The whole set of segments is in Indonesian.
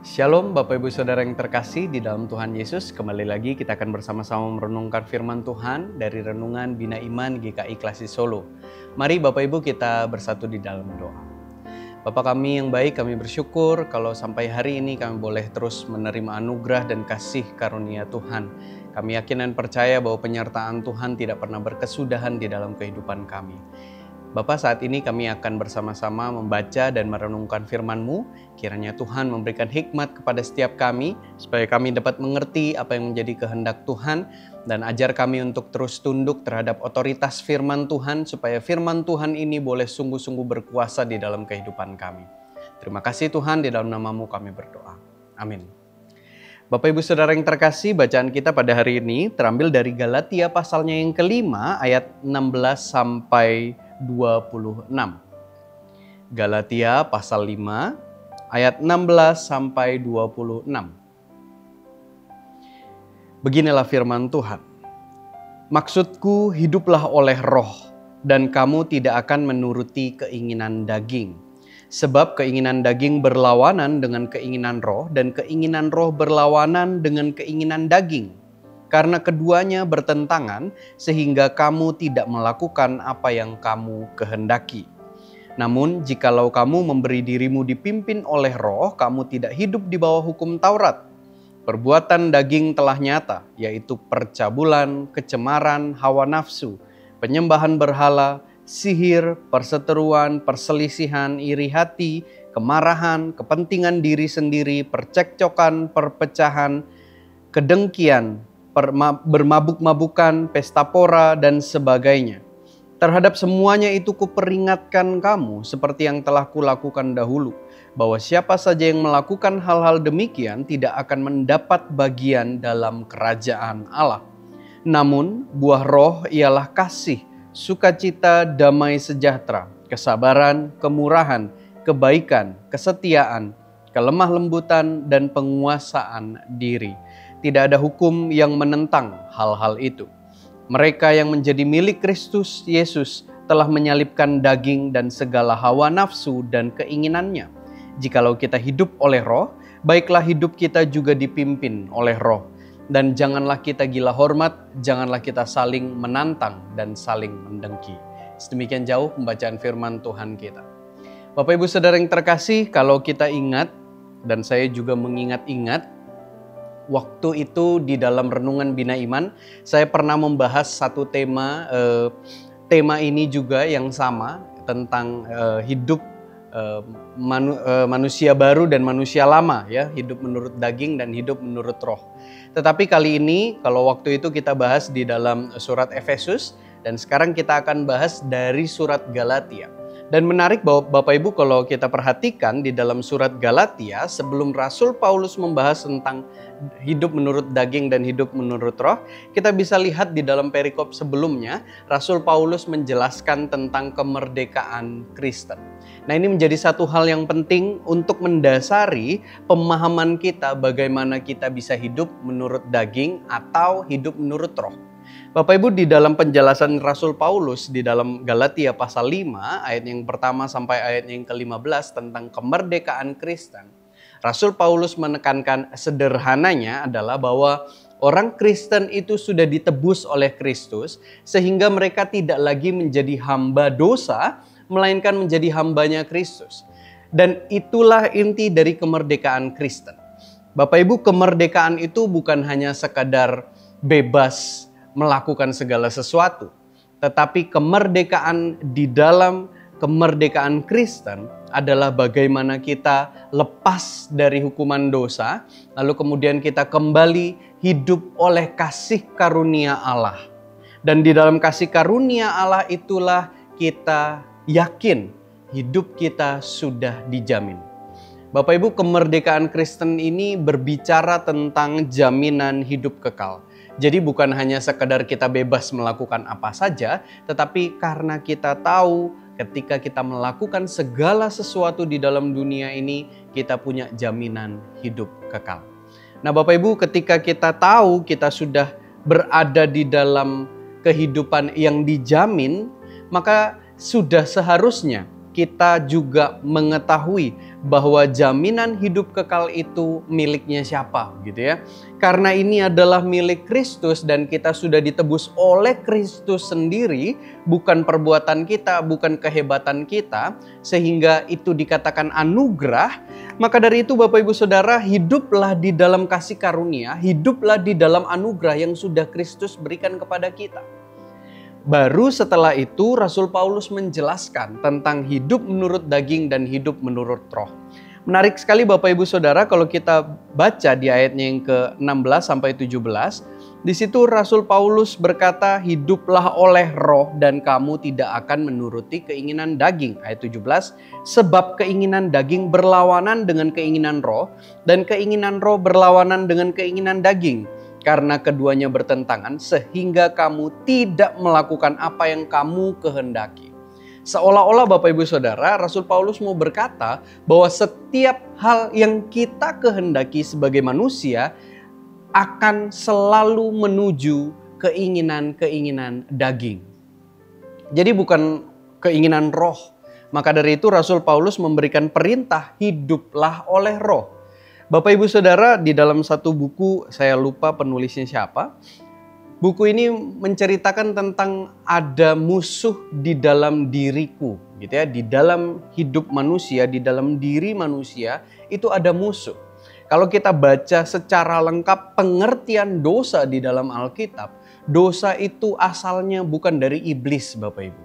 Shalom Bapak Ibu Saudara yang terkasih di dalam Tuhan Yesus. Kembali lagi kita akan bersama-sama merenungkan firman Tuhan dari Renungan Bina Iman GKI Klasi Solo. Mari Bapak Ibu kita bersatu di dalam doa. Bapa kami yang baik, kami bersyukur kalau sampai hari ini kami boleh terus menerima anugerah dan kasih karunia Tuhan. Kami yakin dan percaya bahwa penyertaan Tuhan tidak pernah berkesudahan di dalam kehidupan kami. Bapa, saat ini kami akan bersama-sama membaca dan merenungkan firman-Mu. Kiranya Tuhan memberikan hikmat kepada setiap kami, supaya kami dapat mengerti apa yang menjadi kehendak Tuhan, dan ajar kami untuk terus tunduk terhadap otoritas firman Tuhan, supaya firman Tuhan ini boleh sungguh-sungguh berkuasa di dalam kehidupan kami. Terima kasih Tuhan, di dalam nama-Mu kami berdoa. Amin. Bapak Ibu Saudara yang terkasih, bacaan kita pada hari ini terambil dari Galatia pasalnya yang kelima, ayat 16 sampai 26. Galatia pasal 5 ayat 16 sampai 26. Beginilah firman Tuhan. Maksudku, hiduplah oleh roh, dan kamu tidak akan menuruti keinginan daging. Sebab keinginan daging berlawanan dengan keinginan roh, dan keinginan roh berlawanan dengan keinginan daging. Karena keduanya bertentangan, sehingga kamu tidak melakukan apa yang kamu kehendaki. Namun, jikalau kamu memberi dirimu dipimpin oleh roh, kamu tidak hidup di bawah hukum Taurat. Perbuatan daging telah nyata, yaitu percabulan, kecemaran, hawa nafsu, penyembahan berhala, sihir, perseteruan, perselisihan, iri hati, kemarahan, kepentingan diri sendiri, percekcokan, perpecahan, kedengkian, bermabuk-mabukan, pesta pora, dan sebagainya. Terhadap semuanya itu kuperingatkan kamu seperti yang telah kulakukan dahulu, bahwa siapa saja yang melakukan hal-hal demikian tidak akan mendapat bagian dalam kerajaan Allah. Namun buah roh ialah kasih, sukacita, damai sejahtera, kesabaran, kemurahan, kebaikan, kesetiaan, kelemah lembutan, dan penguasaan diri. Tidak ada hukum yang menentang hal-hal itu. Mereka yang menjadi milik Kristus Yesus telah menyalibkan daging dan segala hawa nafsu dan keinginannya. Jikalau kita hidup oleh roh, baiklah hidup kita juga dipimpin oleh roh. Dan janganlah kita gila hormat, janganlah kita saling menantang dan saling mendengki. Sedemikian jauh pembacaan firman Tuhan kita. Bapak Ibu Saudara yang terkasih, kalau kita ingat, dan saya juga mengingat-ingat, waktu itu di dalam Renungan Bina Iman, saya pernah membahas satu tema. Tema ini juga yang sama tentang hidup manusia baru dan manusia lama, ya, hidup menurut daging dan hidup menurut roh. Tetapi kali ini, kalau waktu itu kita bahas di dalam surat Efesus, dan sekarang kita akan bahas dari surat Galatia. Dan menarik bahwa Bapak Ibu kalau kita perhatikan di dalam surat Galatia, sebelum Rasul Paulus membahas tentang hidup menurut daging dan hidup menurut roh, kita bisa lihat di dalam perikop sebelumnya, Rasul Paulus menjelaskan tentang kemerdekaan Kristen. Nah, ini menjadi satu hal yang penting untuk mendasari pemahaman kita bagaimana kita bisa hidup menurut daging atau hidup menurut roh. Bapak Ibu, di dalam penjelasan Rasul Paulus di dalam Galatia pasal 5 ayat yang pertama sampai ayat yang ke-15 tentang kemerdekaan Kristen, Rasul Paulus menekankan sederhananya adalah bahwa orang Kristen itu sudah ditebus oleh Kristus sehingga mereka tidak lagi menjadi hamba dosa, melainkan menjadi hambanya Kristus. Dan itulah inti dari kemerdekaan Kristen. Bapak Ibu, kemerdekaan itu bukan hanya sekadar bebas melakukan segala sesuatu, tetapi kemerdekaan di dalam kemerdekaan Kristen adalah bagaimana kita lepas dari hukuman dosa, lalu kemudian kita kembali hidup oleh kasih karunia Allah. Dan di dalam kasih karunia Allah itulah kita yakin hidup kita sudah dijamin. Bapak Ibu, kemerdekaan Kristen ini berbicara tentang jaminan hidup kekal. Jadi bukan hanya sekedar kita bebas melakukan apa saja, tetapi karena kita tahu ketika kita melakukan segala sesuatu di dalam dunia ini, kita punya jaminan hidup kekal. Nah Bapak Ibu, ketika kita tahu kita sudah berada di dalam kehidupan yang dijamin, maka sudah seharusnya kita juga mengetahui bahwa jaminan hidup kekal itu miliknya siapa, gitu ya. Karena ini adalah milik Kristus dan kita sudah ditebus oleh Kristus sendiri, bukan perbuatan kita, bukan kehebatan kita, sehingga itu dikatakan anugerah. Maka dari itu Bapak Ibu Saudara, hiduplah di dalam kasih karunia, hiduplah di dalam anugerah yang sudah Kristus berikan kepada kita. Baru setelah itu Rasul Paulus menjelaskan tentang hidup menurut daging dan hidup menurut roh. Menarik sekali Bapak Ibu Saudara kalau kita baca di ayatnya yang ke-16 sampai 17. Di situ Rasul Paulus berkata, hiduplah oleh roh dan kamu tidak akan menuruti keinginan daging. Ayat 17, sebab keinginan daging berlawanan dengan keinginan roh dan keinginan roh berlawanan dengan keinginan daging. Karena keduanya bertentangan sehingga kamu tidak melakukan apa yang kamu kehendaki. Seolah-olah Bapak Ibu Saudara, Rasul Paulus mau berkata bahwa setiap hal yang kita kehendaki sebagai manusia akan selalu menuju keinginan-keinginan daging. Jadi bukan keinginan roh. Maka dari itu Rasul Paulus memberikan perintah, hiduplah oleh roh. Bapak Ibu Saudara, di dalam satu buku, saya lupa penulisnya siapa. Buku ini menceritakan tentang ada musuh di dalam diriku, gitu ya. Di dalam hidup manusia, di dalam diri manusia itu ada musuh. Kalau kita baca secara lengkap pengertian dosa di dalam Alkitab, dosa itu asalnya bukan dari iblis, Bapak Ibu,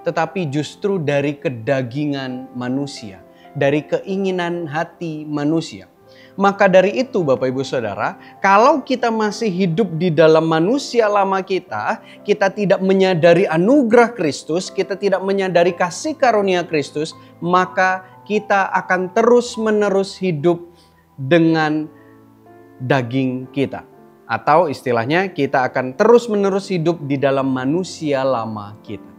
tetapi justru dari kedagingan manusia, dari keinginan hati manusia. Maka dari itu Bapak Ibu Saudara, kalau kita masih hidup di dalam manusia lama kita tidak menyadari anugerah Kristus, kita tidak menyadari kasih karunia Kristus, maka kita akan terus-menerus hidup dengan daging kita. Atau istilahnya kita akan terus-menerus hidup di dalam manusia lama kita.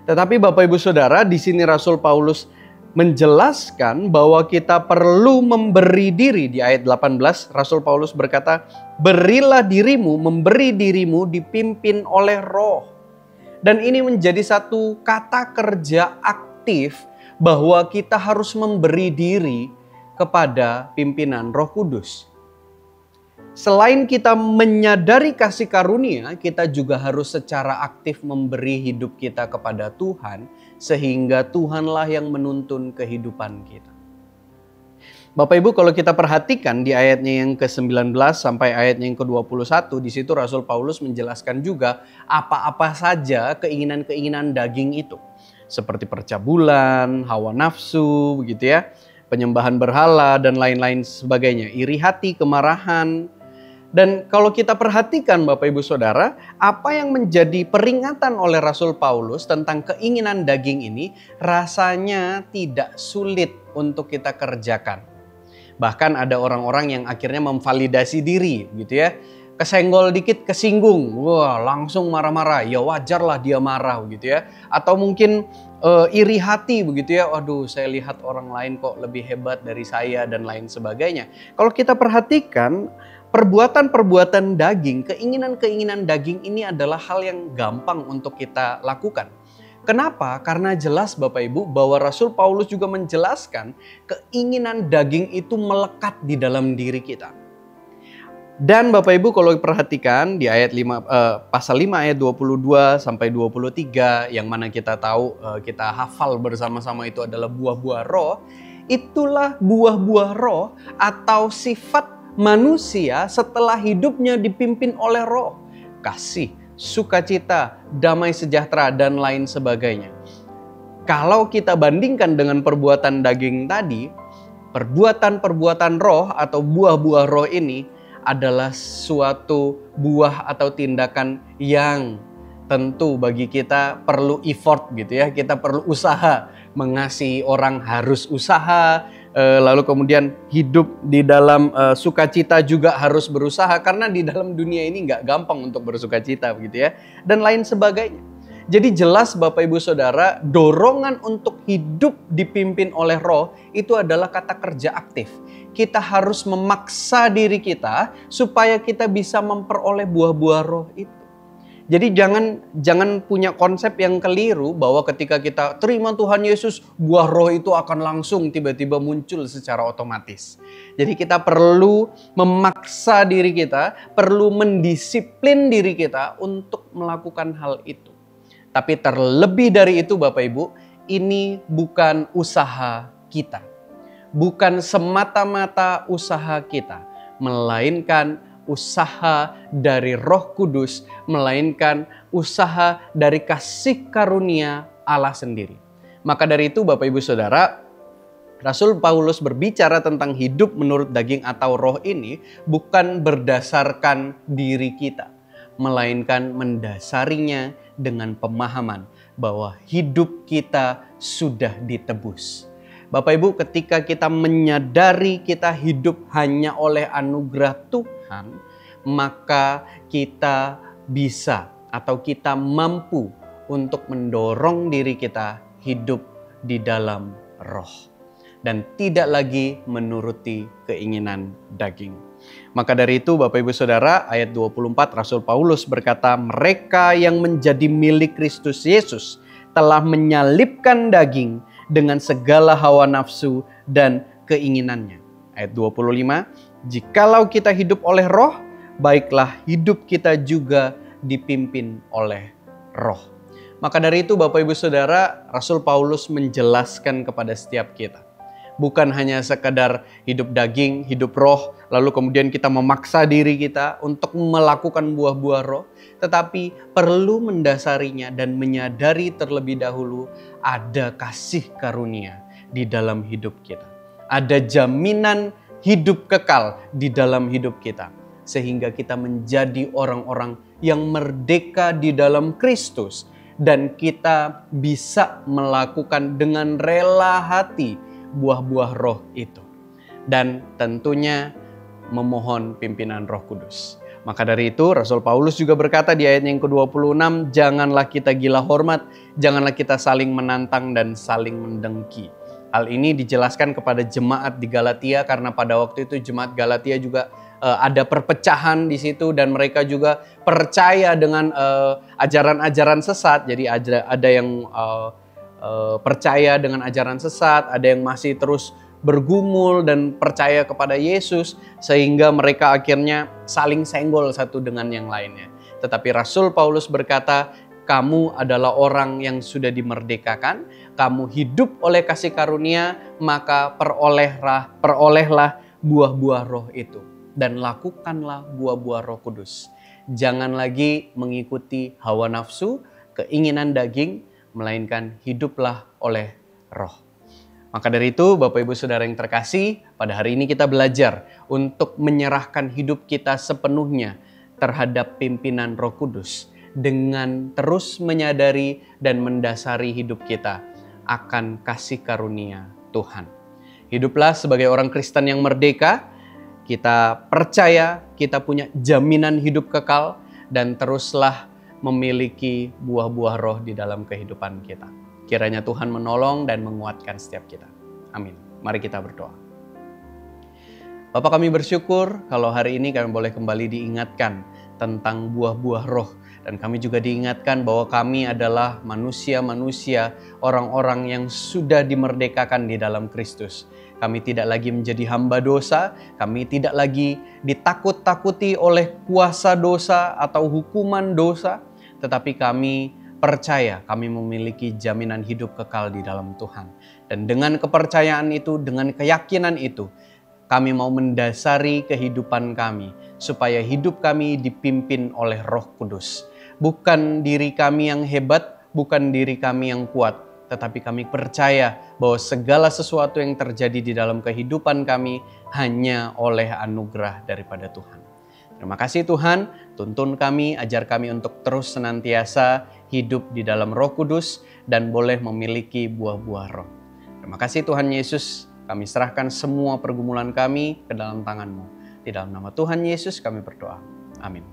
Tetapi Bapak Ibu Saudara, di sini Rasul Paulus menjelaskan bahwa kita perlu memberi diri. Di ayat 18 Rasul Paulus berkata, berilah dirimu, memberi dirimu dipimpin oleh roh. Dan ini menjadi satu kata kerja aktif bahwa kita harus memberi diri kepada pimpinan Roh Kudus. Selain kita menyadari kasih karunia, kita juga harus secara aktif memberi hidup kita kepada Tuhan, sehingga Tuhanlah yang menuntun kehidupan kita. Bapak Ibu, kalau kita perhatikan di ayatnya yang ke-19 sampai ayatnya yang ke-21, di situ Rasul Paulus menjelaskan juga apa-apa saja keinginan-keinginan daging itu. Seperti percabulan, hawa nafsu, begitu ya, penyembahan berhala, dan lain-lain sebagainya. Iri hati, kemarahan. Dan kalau kita perhatikan Bapak Ibu Saudara, apa yang menjadi peringatan oleh Rasul Paulus tentang keinginan daging ini rasanya tidak sulit untuk kita kerjakan. Bahkan ada orang-orang yang akhirnya memvalidasi diri gitu ya. Kesenggol dikit kesinggung, wah langsung marah-marah, ya wajarlah dia marah gitu ya. Atau mungkin iri hati begitu ya, waduh saya lihat orang lain kok lebih hebat dari saya dan lain sebagainya. Kalau kita perhatikan, perbuatan-perbuatan daging, keinginan-keinginan daging ini adalah hal yang gampang untuk kita lakukan. Kenapa? Karena jelas Bapak Ibu bahwa Rasul Paulus juga menjelaskan keinginan daging itu melekat di dalam diri kita. Dan Bapak Ibu kalau perhatikan di ayat 5, pasal 5 ayat 22 sampai 23 yang mana kita tahu kita hafal bersama-sama itu adalah buah-buah roh. Itulah buah-buah roh atau sifat manusia setelah hidupnya dipimpin oleh roh. Kasih, sukacita, damai sejahtera, dan lain sebagainya. Kalau kita bandingkan dengan perbuatan daging tadi, perbuatan-perbuatan roh atau buah-buah roh ini adalah suatu buah atau tindakan yang tentu bagi kita perlu effort gitu ya. Kita perlu usaha, mengasihi orang harus usaha, lalu kemudian hidup di dalam sukacita juga harus berusaha, karena di dalam dunia ini nggak gampang untuk bersukacita begitu ya, dan lain sebagainya. Jadi jelas Bapak Ibu Saudara, dorongan untuk hidup dipimpin oleh roh itu adalah kata kerja aktif. Kita harus memaksa diri kita supaya kita bisa memperoleh buah-buah roh itu. Jadi jangan punya konsep yang keliru bahwa ketika kita terima Tuhan Yesus, buah roh itu akan langsung tiba-tiba muncul secara otomatis. Jadi kita perlu memaksa diri kita, perlu mendisiplin diri kita untuk melakukan hal itu. Tapi terlebih dari itu Bapak Ibu, ini bukan usaha kita. Bukan semata-mata usaha kita, melainkan usaha dari Roh Kudus, melainkan usaha dari kasih karunia Allah sendiri. Maka dari itu Bapak Ibu Saudara, Rasul Paulus berbicara tentang hidup menurut daging atau roh ini bukan berdasarkan diri kita, melainkan mendasarinya dengan pemahaman bahwa hidup kita sudah ditebus. Bapak Ibu, ketika kita menyadari kita hidup hanya oleh anugerah Tuhan, maka kita bisa atau kita mampu untuk mendorong diri kita hidup di dalam roh dan tidak lagi menuruti keinginan daging. Maka dari itu Bapak Ibu Saudara, ayat 24 Rasul Paulus berkata, mereka yang menjadi milik Kristus Yesus telah menyalibkan daging dengan segala hawa nafsu dan keinginannya. Ayat 25, jikalau kita hidup oleh roh, baiklah hidup kita juga dipimpin oleh roh. Maka dari itu Bapak Ibu Saudara, Rasul Paulus menjelaskan kepada setiap kita. Bukan hanya sekadar hidup daging, hidup roh, lalu kemudian kita memaksa diri kita untuk melakukan buah-buah roh. Tetapi perlu mendasarinya dan menyadari terlebih dahulu ada kasih karunia di dalam hidup kita. Ada jaminan hidup kekal di dalam hidup kita. Sehingga kita menjadi orang-orang yang merdeka di dalam Kristus. Dan kita bisa melakukan dengan rela hati buah-buah roh itu. Dan tentunya memohon pimpinan Roh Kudus. Maka dari itu Rasul Paulus juga berkata di ayat yang ke-26, janganlah kita gila hormat, janganlah kita saling menantang dan saling mendengki. Hal ini dijelaskan kepada jemaat di Galatia karena pada waktu itu jemaat Galatia juga ada perpecahan di situ dan mereka juga percaya dengan ajaran-ajaran sesat. Jadi ada yang percaya dengan ajaran sesat, ada yang masih terus bergumul dan percaya kepada Yesus sehingga mereka akhirnya saling senggol satu dengan yang lainnya. Tetapi Rasul Paulus berkata, kamu adalah orang yang sudah dimerdekakan, kamu hidup oleh kasih karunia, maka perolehlah buah-buah roh itu dan lakukanlah buah-buah Roh Kudus. Jangan lagi mengikuti hawa nafsu, keinginan daging, melainkan hiduplah oleh roh. Maka dari itu Bapak Ibu Saudara yang terkasih, pada hari ini kita belajar untuk menyerahkan hidup kita sepenuhnya terhadap pimpinan Roh Kudus dengan terus menyadari dan mendasari hidup kita akan kasih karunia Tuhan. Hiduplah sebagai orang Kristen yang merdeka, kita percaya kita punya jaminan hidup kekal dan teruslah memiliki buah-buah roh di dalam kehidupan kita. Kiranya Tuhan menolong dan menguatkan setiap kita. Amin. Mari kita berdoa. Bapak, kami bersyukur kalau hari ini kami boleh kembali diingatkan tentang buah-buah roh. Dan kami juga diingatkan bahwa kami adalah manusia-manusia, orang-orang yang sudah dimerdekakan di dalam Kristus. Kami tidak lagi menjadi hamba dosa, kami tidak lagi ditakut-takuti oleh kuasa dosa atau hukuman dosa, tetapi kami percaya kami memiliki jaminan hidup kekal di dalam Tuhan. Dan dengan kepercayaan itu, dengan keyakinan itu, kami mau mendasari kehidupan kami supaya hidup kami dipimpin oleh Roh Kudus. Bukan diri kami yang hebat, bukan diri kami yang kuat, tetapi kami percaya bahwa segala sesuatu yang terjadi di dalam kehidupan kami hanya oleh anugerah daripada Tuhan. Terima kasih Tuhan, tuntun kami, ajar kami untuk terus senantiasa hidup di dalam Roh Kudus dan boleh memiliki buah-buah roh. Terima kasih Tuhan Yesus, kami serahkan semua pergumulan kami ke dalam tangan-Mu. Di dalam nama Tuhan Yesus kami berdoa. Amin.